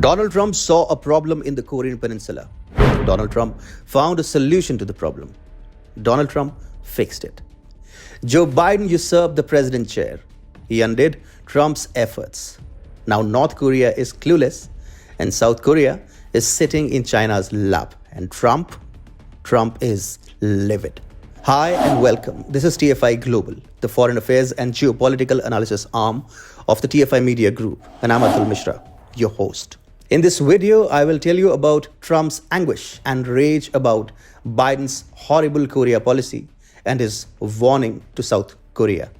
Donald Trump saw a problem in the Korean Peninsula. Donald Trump found a solution to the problem. Donald Trump fixed it. Joe Biden usurped the president chair. He undid Trump's efforts. Now North Korea is clueless and South Korea is sitting in China's lap. And Trump is livid. Hi and welcome. This is TFI Global, the foreign affairs and geopolitical analysis arm of the TFI Media Group. And I'm Atul Mishra, your host. In this video, I will tell you about Trump's anguish and rage about Biden's horrible Korea policy and his warning to South Korea.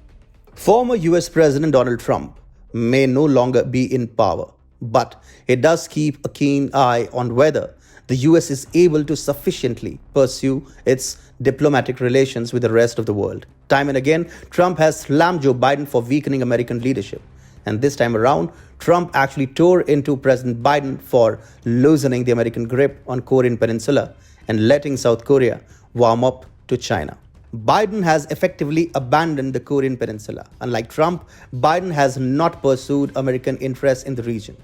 Former US President Donald Trump may no longer be in power, but he does keep a keen eye on whether the US is able to sufficiently pursue its diplomatic relations with the rest of the world. Time and again, Trump has slammed Joe Biden for weakening American leadership. And this time around, Trump actually tore into President Biden for loosening the American grip on Korean Peninsula and letting South Korea warm up to China. Biden has effectively abandoned the Korean Peninsula. Unlike Trump, Biden has not pursued American interests in the region.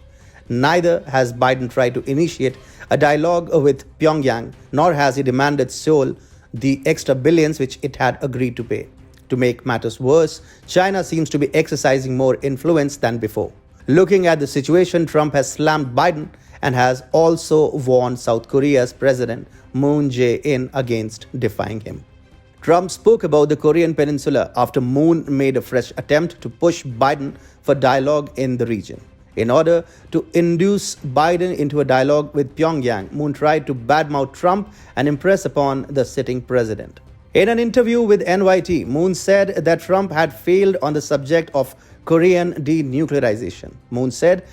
Neither has Biden tried to initiate a dialogue with Pyongyang, nor has he demanded Seoul the extra billions which it had agreed to pay. To make matters worse, China seems to be exercising more influence than before. Looking at the situation, Trump has slammed Biden and has also warned South Korea's President Moon Jae-in against defying him. Trump spoke about the Korean Peninsula after Moon made a fresh attempt to push Biden for dialogue in the region. In order to induce Biden into a dialogue with Pyongyang, Moon tried to badmouth Trump and impress upon the sitting president. In an interview with NYT, Moon said that Trump had failed on the subject of Korean denuclearization. Moon said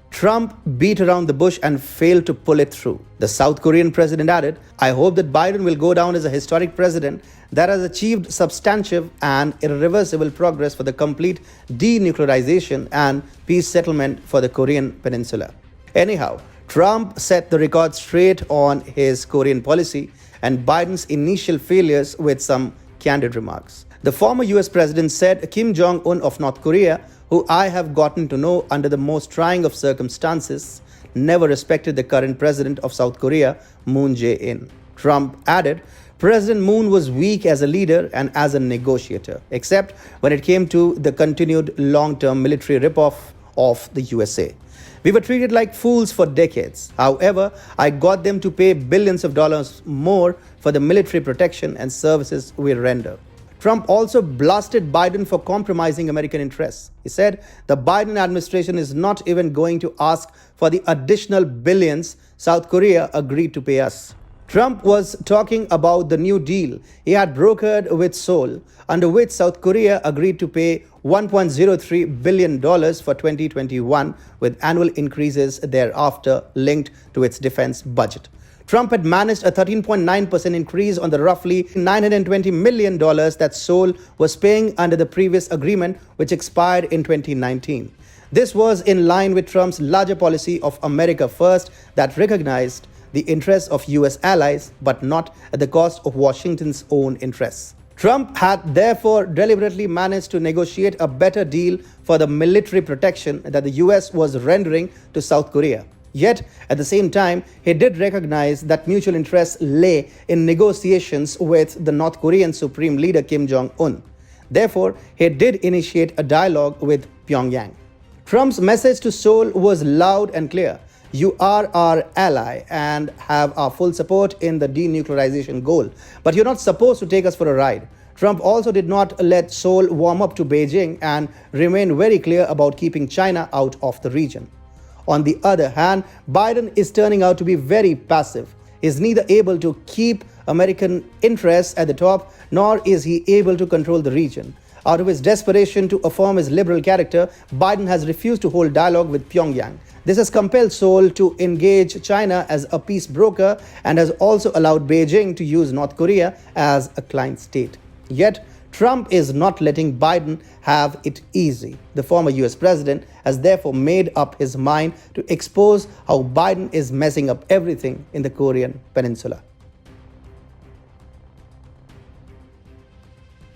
Trump beat around the bush and failed to pull it through. The South Korean president added, "I hope that Biden will go down as a historic president that has achieved substantive and irreversible progress for the complete denuclearization and peace settlement for the Korean Peninsula." Anyhow, Trump set the record straight on his Korean policy and Biden's initial failures with some candid remarks. The former US president said Kim Jong-un of North Korea, who I have gotten to know under the most trying of circumstances, never respected the current president of South Korea, Moon Jae-in. Trump added, President Moon was weak as a leader and as a negotiator, except when it came to the continued long-term military ripoff of the USA. We were treated like fools for decades. However, I got them to pay billions of dollars more for the military protection and services we render. Trump also blasted Biden for compromising American interests. He said the Biden administration is not even going to ask for the additional billions South Korea agreed to pay us. Trump was talking about the new deal he had brokered with Seoul, under which South Korea agreed to pay $1.03 billion for 2021, with annual increases thereafter linked to its defense budget. Trump had managed a 13.9% increase on the roughly $920 million that Seoul was paying under the previous agreement, which expired in 2019. This was in line with Trump's larger policy of America First that recognized the interests of US allies, but not at the cost of Washington's own interests. Trump had therefore deliberately managed to negotiate a better deal for the military protection that the US was rendering to South Korea. Yet, at the same time, he did recognize that mutual interests lay in negotiations with the North Korean Supreme Leader Kim Jong-un. Therefore, he did initiate a dialogue with Pyongyang. Trump's message to Seoul was loud and clear. You are our ally and have our full support in the denuclearization goal, but you're not supposed to take us for a ride. Trump also did not let Seoul warm up to Beijing and remained very clear about keeping China out of the region. On the other hand, Biden is turning out to be very passive. He is neither able to keep American interests at the top, nor is he able to control the region. Out of his desperation to affirm his liberal character, Biden has refused to hold dialogue with Pyongyang. This has compelled Seoul to engage China as a peace broker and has also allowed Beijing to use North Korea as a client state. Yet, Trump is not letting Biden have it easy. The former US president has therefore made up his mind to expose how Biden is messing up everything in the Korean Peninsula.